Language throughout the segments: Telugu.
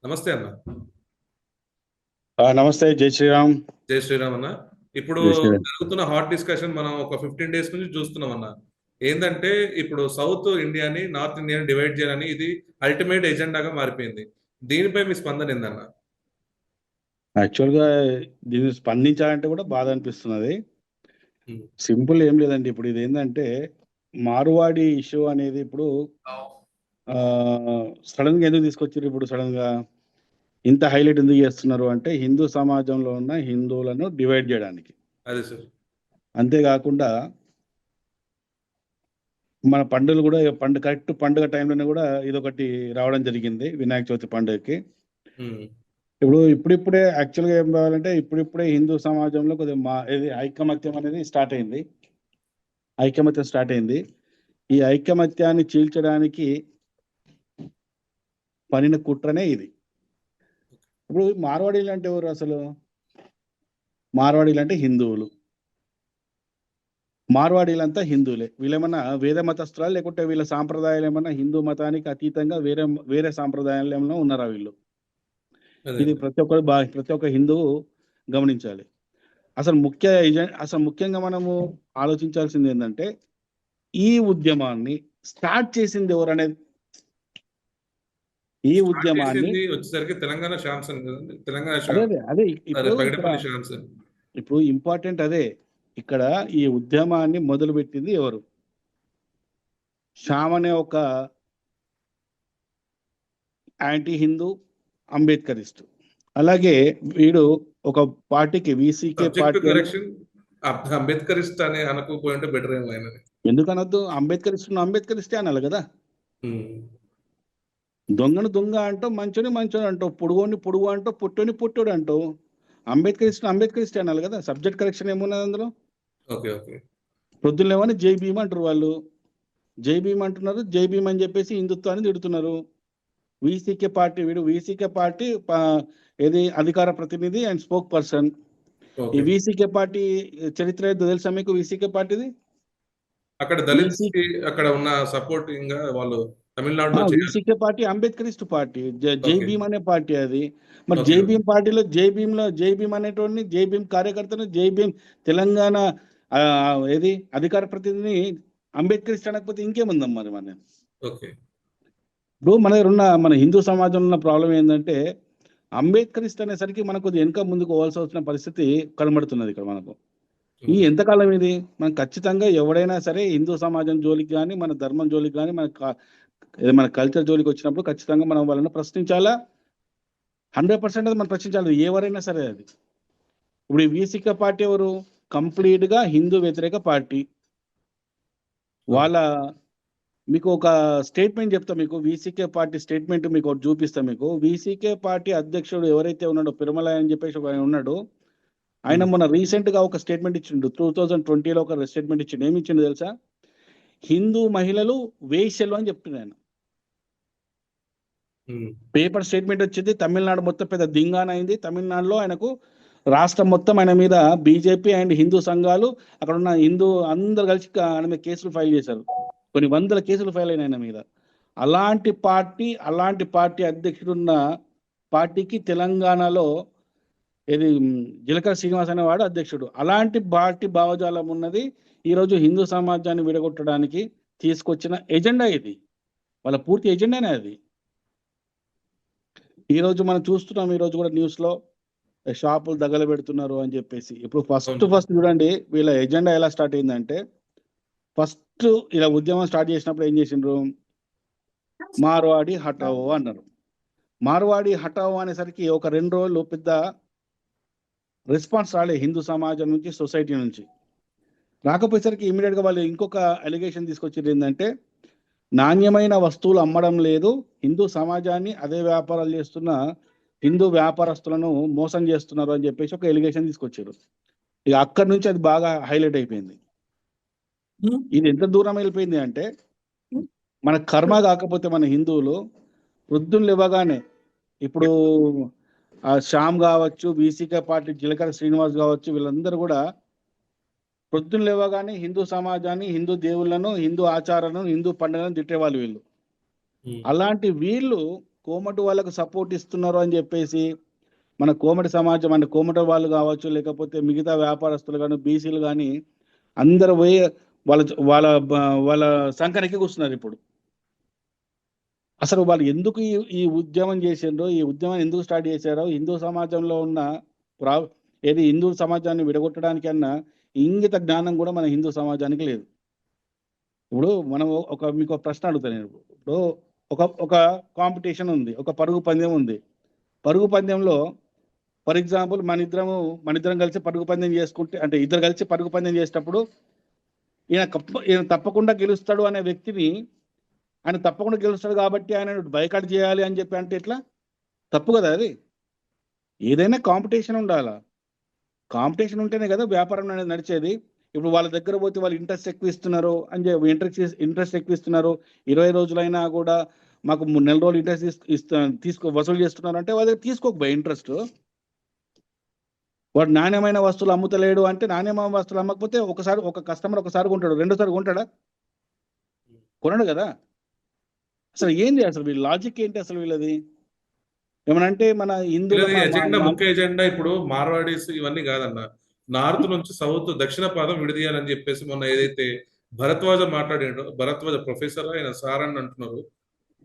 నమస్తే అన్న. నమస్తే. జై శ్రీరామ్. జై శ్రీరామ్ అన్న. ఇప్పుడు జై శ్రీరామ్. జరుగుతున్న హాట్ డిస్కషన్ మనం ఒక 15 డేస్ నుంచి చూస్తున్నాం అన్న. ఏంటంటే ఇప్పుడు సౌత్ ఇండియాని నార్త్ ఇండియాని డివైడ్ చేయాలని ఇది అల్టిమేట్ ఎజెండాగా మారిపోయింది. దీనిపై మీ స్పందన ఏందన్న? యాక్చువల్గా దీన్ని స్పందించాలంటే కూడా బాధ అనిపిస్తున్నది. ఉమ్. సింపుల్ ఏం లేదండి. ఇప్పుడు ఇది ఏంటంటే మార్వాడి ఇష్యూ అనేది ఇప్పుడు సడన్ గా ఎందుకు తీసుకొచ్చారు? ఇప్పుడు సడన్ గా ఇంత హైలైట్ ఎందుకు చేస్తున్నారు అంటే హిందూ సమాజంలో ఉన్న హిందువులను డివైడ్ చేయడానికి. అదే సార్. అంతేకాకుండా మన పండుగలు కూడా కరెక్ట్ పండుగ టైంలోనే కూడా ఇదొకటి రావడం జరిగింది, వినాయక చవితి పండుగకి. ఉమ్. ఇప్పుడిప్పుడే యాక్చువల్గా ఏం కావాలంటే ఇప్పుడిప్పుడే హిందూ సమాజంలో కొద్దిగా ఇది ఐకమత్యం అనేది స్టార్ట్ అయింది. ఐకమత్యం స్టార్ట్ అయింది. ఈ ఐకమత్యాన్ని చీల్చడానికి పనిన కుట్రనే ఇది. ఇప్పుడు మార్వాడీలు అంటే ఎవరు అసలు? మార్వాడీలు అంటే హిందువులు. మార్వాడీలంతా హిందువులే. వీళ్ళేమన్నా వేరే మతస్థులా, లేకుంటే వీళ్ళ సాంప్రదాయాలు ఏమన్నా హిందూ మతానికి అతీతంగా వేరే వేరే సాంప్రదాయాలు ఏమన్నా ఉన్నారా వీళ్ళు? అదే. ఇది ప్రతి ఒక్క హిందువు గమనించాలి. అసలు ముఖ్యంగా మనము ఆలోచించాల్సింది ఏంటంటే ఈ ఉద్యమాన్ని స్టార్ట్ చేసింది ఎవరు అనేది. ఈ స్టార్ట్ ఉద్యమాన్ని చేసింది వచ్చేసరికి తెలంగాణ శాంసన్ కదండి. తెలంగాణ అదే శ్యామ్. అదే అదే అదే ఇప్పుడు ఇక్కడ పైడిపల్లి శాంసన్. ఇప్పుడు ఇంపార్టెంట్ అదే. ఇక్కడ ఈ ఉద్యమాన్ని మొదలుపెట్టింది ఎవరు? శ్యామ్ అనే ఒక యాంటీ హిందూ అంబేద్కరిస్ట్. అలాగే వీడు ఒక పార్టీకి వీసీకే సబ్జెక్ట్ పార్టీ అని. కరెక్షన్. అంబేద్కరిస్ట్ అని అనకపోయి ఉంటే బెటర్ ఏమో ఆయనని. ఎందుకు అనొద్దు? అంబేద్కరిస్టే అనాలి కదా. ఉమ్. దొంగను దొంగ అంటావు, మంచోని మంచోని అంటావు, పొడుగోని పొడుగు అంటావు, పొట్టోని పొట్టోడు అంటావు. అంబేద్కరిస్టే అనాలి కదా. సబ్జెక్ట్ కరెక్షన్ ఏమున్నది అందులో? Okay, okay. ప్రొద్దులేమని జై భీమ్ అంటారు వాళ్ళు. జై భీమ్ అంటున్నారు, జై భీమ్ అని చెప్పేసి హిందుత్వాన్ని తిడుతున్నారు. వీసీకే పార్టీ ఏది అధికార ప్రతినిధి అండ్ స్పోక్ పర్సన్. ఈ ఓకే. వీసీకే పార్టీ చరిత్ర ఏదో తెలుసా మీకు? వీసీకే పార్టీది. అక్కడ దళిత్స్ కి అక్కడ ఉన్న సపోర్టింగ్ గా వాళ్ళు తమిళనాడులో చేయాలి. VCK party Ambedkarist party. జై ఓకే, భీమ్ అనే పార్టీ అది. మరి ఓకే, జై ఓకే. భీమ్ పార్టీలో జై భీమ్ అనేటోడిని, జై భీమ్ కార్యకర్తను, జై భీమ్ తెలంగాణ ఆ, ఏది అధికార ప్రతినిధిని అంబేద్కరిస్ట్ అనకపోతే ఇంకేముందమ్మా మరి మన. ఓకే. ఇప్పుడు మన హిందూ సమాజంలో ఉన్న ప్రాబ్లం ఏంటంటే అంబేద్కరిస్ట్ అనేసరికి మనకు కొద్దిగా వెనుక ముందుకు పోవాల్సి వచ్చిన పరిస్థితి కనబడుతున్నది ఇక్కడ మనకు. ఈ ఉమ్. ఎంతకాలం ఇది? మనం ఖచ్చితంగా ఎవడైనా సరే హిందూ సమాజం జోలికి కానీ, మన ధర్మం జోలికి కానీ, మన కల్చర్ జోలికి వచ్చినప్పుడు ఖచ్చితంగా మనం వాళ్ళని ప్రశ్నించాలా. 100% అది మనం ప్రశ్నించాలి, ఎవరైనా సరే అది. ఇప్పుడు ఈ వీసీకే పార్టీ ఎవరు? కంప్లీట్ గా హిందూ వ్యతిరేక పార్టీ. ఓకే. వాళ్ళ మీకు ఒక స్టేట్మెంట్ చెప్తా. మీకు వీసీకే పార్టీ స్టేట్మెంట్ మీకు ఒకటి చూపిస్తా. మీకు వీసీకే పార్టీ అధ్యక్షుడు ఎవరైతే ఉన్నాడో పిరమల అని చెప్పేసి ఒక ఆయన ఉన్నాడు. ఆయన ఉమ్. మొన్న రీసెంట్ గా ఒక స్టేట్మెంట్ ఇచ్చిండు. 2020లో ఒక స్టేట్మెంట్ ఇచ్చిండు. ఏమి ఇచ్చిండు తెలుసా? హిందూ మహిళలు వేశ్యలు అని చెప్తున్నాడు ఆయన. ఉమ్. పేపర్ స్టేట్మెంట్ వచ్చింది. తమిళనాడు మొత్తం పెద్ద దింగాన అయింది. తమిళనాడులో ఆయనకు రాష్ట్రం మొత్తం ఆయన మీద బీజేపీ అండ్ హిందూ సంఘాలు, అక్కడ ఉన్న హిందూ అందరు కలిసి ఆయన మీద కేసులు ఫైల్ చేశారు. కొన్ని వందల కేసులు ఫైల్ అయిన ఆయన మీద. అలాంటి పార్టీ అధ్యక్షుడున్న పార్టీకి తెలంగాణలో ఇది జిలకర శ్రీనివాస్ అనేవాడు అధ్యక్షుడు. అలాంటి పార్టీ భావజాలం ఉన్నది. ఈరోజు హిందూ సమాజాన్ని విడగొట్టడానికి తీసుకొచ్చిన ఎజెండా ఇది. వాళ్ళ పూర్తి ఎజెండానే అది. ఈ రోజు మనం చూస్తున్నాం, ఈ రోజు కూడా న్యూస్ లో షాపులు పెడుతున్నారు అని చెప్పేసి. ఇప్పుడు అవును. ఫస్ట్ చూడండి వీళ్ళ ఎజెండా ఎలా స్టార్ట్ అయిందంటే, ఫస్ట్ ఇలా ఉద్యమం స్టార్ట్ చేసినప్పుడు ఏం చేసిండ్రు? మార్వాడి హటావో అన్నారు. మార్వాడి హటావో అనేసరికి ఒక 2 రోజులు పెద్ద రెస్పాన్స్ రాలే హిందూ సమాజం నుంచి, సొసైటీ నుంచి. రాకపోయేసరికి ఇమీడియట్ గా వాళ్ళు ఇంకొక అలిగేషన్ తీసుకొచ్చింది. ఏంటంటే నాణ్యమైన వస్తువులు అమ్మడం లేదు, హిందూ సమాజాన్ని అదే వ్యాపారాలు చేస్తున్న హిందూ వ్యాపారస్తులను మోసం చేస్తున్నారు అని చెప్పేసి ఒక ఎలిగేషన్ తీసుకొచ్చారు. ఇక అక్కడి నుంచి అది బాగా హైలైట్ అయిపోయింది. ఇది ఎంత దూరం వెళ్ళిపోయింది అంటే, మన కర్మ కాకపోతే మన హిందువులు వృద్ధులు ఇవ్వగానే ఇప్పుడు శ్యామ్ కావచ్చు, వీసీకే పార్టీ జిలకర శ్రీనివాస్ కావచ్చు, వీళ్ళందరూ కూడా పొద్దున్న లేవగానే హిందూ సమాజాన్ని, హిందూ దేవుళ్ళను, హిందూ ఆచారాలను, హిందూ పండుగలను తిట్టేవాళ్ళు వీళ్ళు. ఉమ్. అలాంటి వీళ్ళు కోమటి వాళ్ళకు సపోర్ట్ ఇస్తున్నారు అని చెప్పేసి మన కోమటి సమాజం అంటే కోమటి వాళ్ళు కావచ్చు, లేకపోతే మిగతా వ్యాపారస్తులు కానీ బీసీలు కానీ అందరు పోయి వాళ్ళ వాళ్ళ వాళ్ళ సంకనికి కూర్చున్నారు ఇప్పుడు. అసలు వాళ్ళు ఎందుకు ఈ ఉద్యమం చేసిండ్రో, ఈ ఉద్యమం ఎందుకు స్టార్ట్ చేశారో, హిందూ సమాజంలో ఉన్న ప్రా ఏది హిందూ సమాజాన్ని విడగొట్టడానికన్నా ఇంగిత జ్ఞానం కూడా మన హిందూ సమాజానికి లేదు. ఇప్పుడు మనం మీకు ఒక ప్రశ్న అడుగుతాను నేను. ఇప్పుడు ఒక కాంపిటీషన్ ఉంది, ఒక పరుగు పందెం ఉంది. పరుగు పందెంలో ఫర్ ఎగ్జాంపుల్ మన ఇద్దరం కలిసి పరుగు పందెం చేసుకుంటే, అంటే ఇద్దరు కలిసి పరుగు పందెం చేసేటప్పుడు ఈయన తప్పకుండా గెలుస్తాడు అనే వ్యక్తిని, ఆయన తప్పకుండా గెలుస్తాడు కాబట్టి ఆయన బైకాట్ చేయాలి అని చెప్పి అంటే ఎట్లా? తప్పు కదా అది. ఏదైనా కాంపిటీషన్ ఉండాలా, కాంపిటీషన్ ఉంటేనే కదా వ్యాపారం అనేది నడిచేది. ఇప్పుడు వాళ్ళ దగ్గర పోతే వాళ్ళు ఇంట్రెస్ట్ ఎక్కువ ఇస్తున్నారు అని చెప్పి ఇంట్రెస్ట్ ఎక్కువ ఇస్తున్నారు, 20 రోజులైనా కూడా మాకు 3 నెలల రోజులు ఇంట్రెస్ట్ వసూలు చేస్తున్నారు అంటే వాళ్ళ దగ్గర తీసుకోకపోయి ఇంట్రెస్ట్. వాడు నాణ్యమైన వస్తువులు అమ్ముతలేడు అంటే, నాణ్యమైన వస్తువులు అమ్మకపోతే ఒక కస్టమర్ ఒకసారి కొంటాడు, రెండోసారి కొంటాడా? కొనడు కదా. అసలు ఏంది అసలు వీళ్ళ లాజిక్ ఏంటి అసలు వీళ్ళది? ఏమనంటే మన హిందువుల ముఖ్య ఎజెండా ఇప్పుడు మార్వాడీస్ ఇవన్నీ కాదన్న, నార్త్ నుంచి సౌత్ దక్షిణ పాదం విడదీయాలని చెప్పేసి మొన్న ఏదైతే భరద్వాజ మాట్లాడిండో, భరద్వాజ ప్రొఫెసర్ ఆయన సార్ అని అంటున్నారు.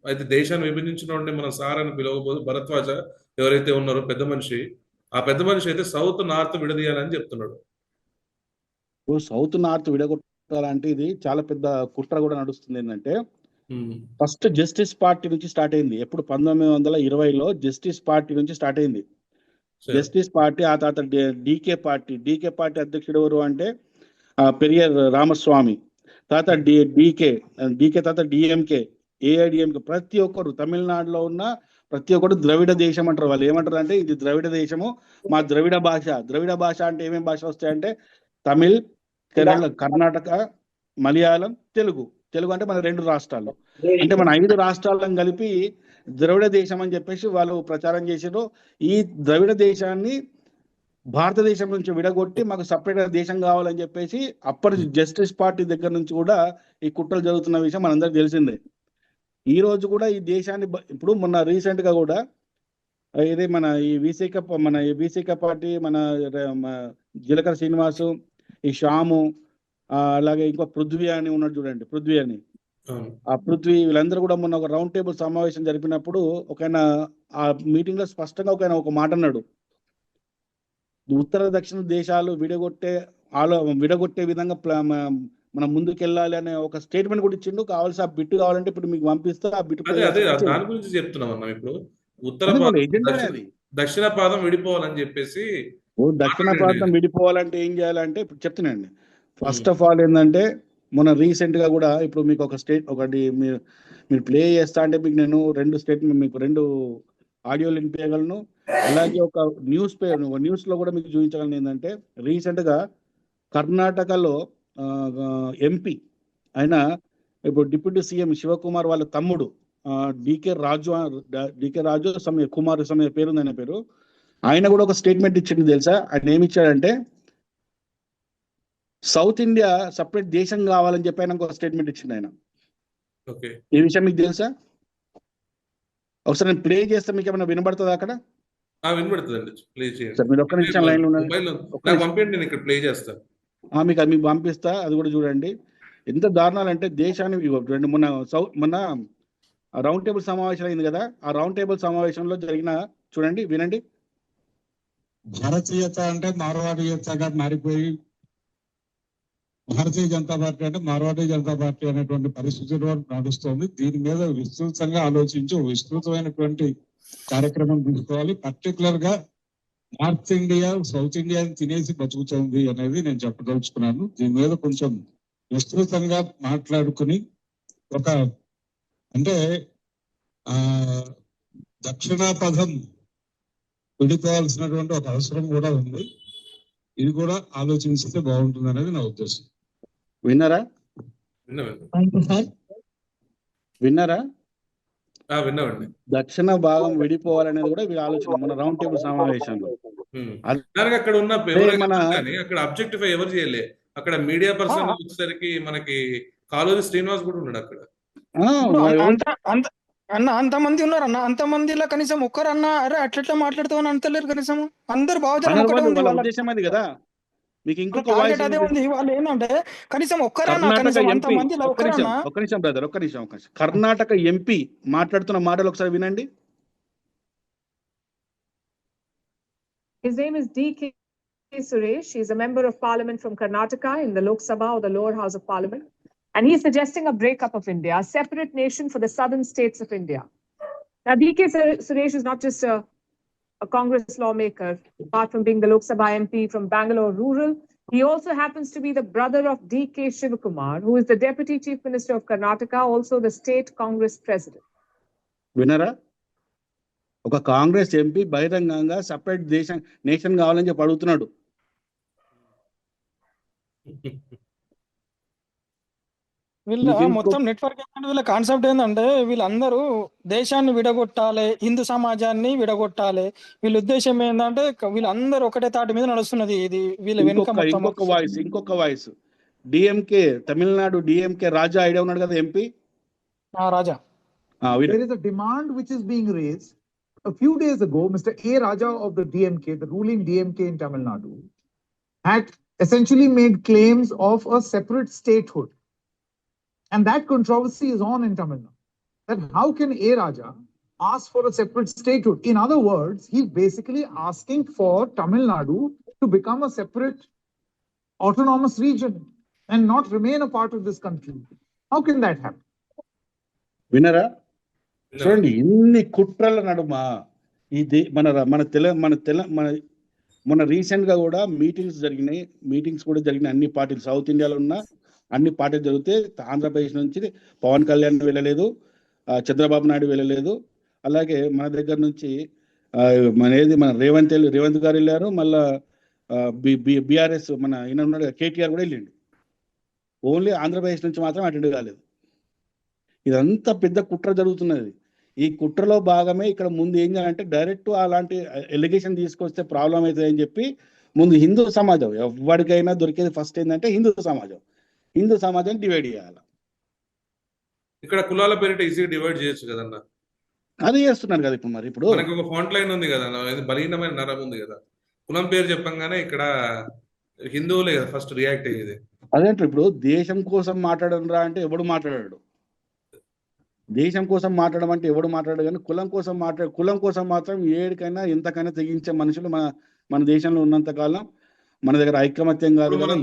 అయితే దేశాన్ని విభజించిన మన సార్ అని పిలవబోదు, భరద్వాజ ఎవరైతే ఉన్నారో పెద్ద మనిషి, ఆ పెద్ద మనిషి అయితే సౌత్ నార్త్ విడదీయాలని చెప్తున్నాడు. సౌత్ నార్త్ విడగొట్టాలంటే ఇది చాలా పెద్ద కుట్ర కూడా నడుస్తుంది. ఏంటంటే ఫస్ట్ జస్టిస్ పార్టీ నుంచి స్టార్ట్ అయింది. ఎప్పుడు 1920లో జస్టిస్ పార్టీ నుంచి స్టార్ట్ అయింది. జస్టిస్ పార్టీ, ఆ తర్వాత డీకే పార్టీ అధ్యక్షుడు ఎవరు అంటే పెరియార్ రామస్వామి, తర్వాత డీకే తర్వాత డిఎంకే, ఏఐడిఎంకే. ప్రతి ఒక్కరు తమిళనాడులో ఉన్న ప్రతి ఒక్కరు ద్రవిడ దేశం అంటారు. వాళ్ళు ఏమంటారు అంటే ఇది ద్రవిడ దేశము, మా ద్రవిడ భాష అంటే ఏమేమి భాషలు వస్తాయంటే తమిళ్, కర్ణాటక, మలయాళం, తెలుగు అంటే మన 2 రాష్ట్రాలు, అంటే మన 5 రాష్ట్రాలను కలిపి ద్రవిడ దేశం అని చెప్పేసి వాళ్ళు ప్రచారం చేసారు. ఈ ద్రవిడ దేశాన్ని భారతదేశం నుంచి విడగొట్టి మాకు సపరేట్ దేశం కావాలని చెప్పేసి అప్పటి జస్టిస్ పార్టీ దగ్గర నుంచి కూడా ఈ కుట్రలు జరుగుతున్న విషయం మనందరికి తెలిసిందే. ఈ రోజు కూడా ఈ దేశాన్ని ఇప్పుడు మొన్న రీసెంట్ గా కూడా ఇది మన ఈ వీసీక పార్టీ మన జీలకర్ర శ్రీనివాసు, ఈ శ్యాము, అలాగే ఇంకో పృథ్వీ అని ఉన్నాడు చూడండి, ఆ పృథ్వీ, వీళ్ళందరూ కూడా మొన్న ఒక రౌండ్ టేబుల్ సమావేశం జరిపినప్పుడు ఆ మీటింగ్ లో స్పష్టంగా ఒక మాట అన్నాడు. ఉత్తర దక్షిణ దేశాలు విడగొట్టే విధంగా మనం ముందుకెళ్ళాలి అనే ఒక స్టేట్మెంట్ కూడా ఇచ్చిండు. కావాల్సిన ఆ బిట్టు కావాలంటే ఇప్పుడు మీకు పంపిస్తా, ఆ బిట్టు దాని గురించి చెప్తున్నాం అన్న. ఇప్పుడు దక్షిణ పాదం విడిపోవాలని చెప్పేసి, దక్షిణ పాదం విడిపోవాలంటే ఏం చేయాలంటే ఇప్పుడు చెప్తున్నాండి. ఫస్ట్ ఆఫ్ ఆల్ ఏంటంటే మొన్న రీసెంట్ గా కూడా ఇప్పుడు మీకు ఒకటి మీరు ప్లే చేస్తా అంటే మీకు నేను 2 స్టేట్మెంట్, మీకు 2 ఆడియోలు వినిపించగలను. అలాగే ఒక న్యూస్ లో కూడా మీకు చూపించగలను. ఏంటంటే రీసెంట్ గా కర్ణాటకలో ఎంపీ ఆయన ఇప్పుడు డిప్యూటీ సీఎం శివకుమార్ వాళ్ళ తమ్ముడు డికే రాజు కుమార్ పేరు ఉంది, ఆయన పేరు. ఆయన కూడా ఒక స్టేట్మెంట్ ఇచ్చింది తెలుసా? ఆయన ఏమి ఇచ్చాడంటే సౌత్ ఇండియా సపరేట్ దేశం కావాలని చెప్పి ఆయన ఒక స్టేట్మెంట్ ఇచ్చింది ఆయన. ఈ విషయం మీకు తెలుసా? ఒకసారి నేను ప్లే చేస్తే మీకు ఏమైనా వినబడుతుంది అక్కడ? వినబడుతుందండి, ప్లే చేయండి. మీరు ఒక్క నిమిషం లైన్ లో మీకు పంపిస్తా, అది కూడా చూడండి. ఎంత దారుణాలంటే దేశాన్ని మొన్న రౌండ్ టేబుల్ సమావేశం అయింది కదా, ఆ రౌండ్ టేబుల్ సమావేశంలో జరిగిన చూడండి, వినండి. భారతీయత అంటే మార్వాడీయతగా మారిపోయి భారతీయ జనతా పార్టీ అంటే మార్వాడీ జనతా పార్టీ అనేటువంటి పరిస్థితుల్లో నడుస్తుంది. దీని మీద విస్తృతంగా ఆలోచించి విస్తృతమైనటువంటి కార్యక్రమం తీసుకోవాలి. పర్టికులర్ గా నార్త్ ఇండియా సౌత్ ఇండియాని తినేసి బతుకుతుంది అనేది నేను చెప్పదలుచుకున్నాను. దీని మీద కొంచెం విస్తృతంగా మాట్లాడుకుని అంటే దక్షిణ పదం విడిపోవాల్సినటువంటి ఒక అవసరం కూడా ఉంది. ఇది కూడా ఆలోచిస్తే బాగుంటుంది అనేది నా ఉద్దేశం. విన్నారా? విన్నామండి. దక్షిణ భాగం విడిపోవాలనేది కూడా వీళ్ళ ఆలోచన మన రౌండ్ టేబుల్ సమావేశంలో. అక్కడ ఉన్న అక్కడ అబ్జెక్టిఫై ఎవరు చేయలే. అక్కడ మీడియా పర్సన్ వచ్చేసరికి మనకి కాళోజీ శ్రీనివాస్ కూడా ఉన్నాడు అక్కడ. అన్న అంతమంది ఉన్నారు అన్న, అంతమందిలో కనీసం ఒక్కరన్నా అరే అట్లెట్లా మాట్లాడుతావు అని అంతలేరు కనీసం. అందరు భావజాలం అన్నారు ఒకటే వాళ్ళు, ఉంది, వాళ్ళ వాళ్ళ ఉద్దేశం అది కదా. మీకు వాళ్ళ ఇంకొక వాయిస్ టార్గెట్ అదే ఉంది. వాళ్ళు ఏంటంటే కనీసం ఒక్కరన్నా, కర్ణాటక కనీసం ఎంపీ, అంతమందిలో ఒక్క నిమిషం ఒక్కరన్నా. ఒక్క నిమిషం బ్రదర్, ఒక్క నిమిషం ఒక్క నిమిషం. కర్ణాటక ఎంపీ మాట్లాడుతున్న మాటలు ఒకసారి వినండి. His name is D.K. Suresh. He's a member of parliament from Karnataka in the Lok Sabha or the lower house of parliament. And he's suggesting a breakup of India, a separate nation for the southern states of India. Now, D.K. Suresh is not just a Congress lawmaker, apart from being the Lok Sabha MP from Bangalore rural. He also happens to be the brother of D.K. Shivakumar, who is the Deputy Chief Minister of Karnataka, also the state Congress president. వినరా? ఒక కాంగ్రెస్ ఎంపీ బహిరంగంగా సపరేట్ నేషన్ కావాలని చెప్పి అడుగుతున్నాడు. వీళ్ళ మీకు ఇంకో- మొత్తం నెట్వర్క్ ఏంటంటే వీళ్ళ కాన్సెప్ట్ ఏంటంటే వీళ్ళందరూ దేశాన్ని విడగొట్టాలి, హిందూ సమాజాన్ని విడగొట్టాలి. వీళ్ళ ఉద్దేశం ఏంటంటే వీళ్ళందరూ ఒకటే తాటి మీద నడుస్తున్నది. ఇది వీళ్ళ వెనుక మొత్తం ఇంకొక వాయిస్ డిఎంకే, తమిళనాడు డిఎంకే రాజా ఐడియా ఉన్నాడు కదా MP. Raja. There is a demand which is being raised. A few days ago, Mr. A. Raja of the DMK, the ruling DMK in Tamil Nadu, had essentially made claims of a separate statehood. And that controversy is on in Tamil Nadu. That how can A. Raja ask for a separate statehood? In other words, he's basically asking for Tamil Nadu to become a separate autonomous region and not remain a part of this country. How can that happen? వినరా? చూడండి, ఇన్ని కుట్రల నడుమ ఇది మన రీసెంట్ గా కూడా మీటింగ్స్ కూడా జరిగినాయి. అన్ని పార్టీలు, సౌత్ ఇండియాలో ఉన్న అన్ని పార్టీలు జరిగితే ఆంధ్రప్రదేశ్ నుంచి పవన్ కళ్యాణ్ వెళ్ళలేదు, చంద్రబాబు నాయుడు వెళ్ళలేదు. అలాగే మన దగ్గర నుంచి మన రేవంత్ గారు వెళ్ళారు. మళ్ళా బీఆర్ఎస్ మన ఈయన ఉన్నాడు కేటీఆర్ కూడా వెళ్ళిండు. ఓన్లీ ఆంధ్రప్రదేశ్ నుంచి మాత్రం అటెండ్ కాలేదు. ఇదంతా పెద్ద కుట్ర జరుగుతున్నది. ఈ కుట్రలో భాగమే ఇక్కడ ముందు ఏం చేయాలంటే డైరెక్ట్ అలాంటి ఎలిగేషన్ తీసుకొస్తే ప్రాబ్లం అవుతుంది అని చెప్పి ముందు హిందూ సమాజం ఎవరికైనా దొరికేది ఫస్ట్ ఏంటంటే హిందూ సమాజం డివైడ్ చేయాలి. ఇక్కడ కులాల పేరిట ఈజీగా డివైడ్ చేయొచ్చు కదన్న. అది చేస్తున్నారు కదా ఇప్పుడు. మరి ఇప్పుడు మనకు ఒక ఫాంట్ లైన్ ఉంది కదా, బలహీనమైన నరం ఉంది కదా. కులం పేరు చెప్పంగానే ఇక్కడ హిందువులే కదా ఫస్ట్ రియాక్ట్ అయ్యేది. అదేంటారు ఇప్పుడు దేశం కోసం మాట్లాడరా అంటే ఎవడు మాట్లాడాడు? దేశం కోసం మాట్లాడడం అంటే ఎవడు మాట్లాడాడు? కానీ కులం కోసం మాత్రం ఏడికైనా ఎంతకైనా తెగించే మనుషులు మన దేశంలో ఉన్నంత కాలం మన దగ్గర ఐకమత్యం కాదు కదా.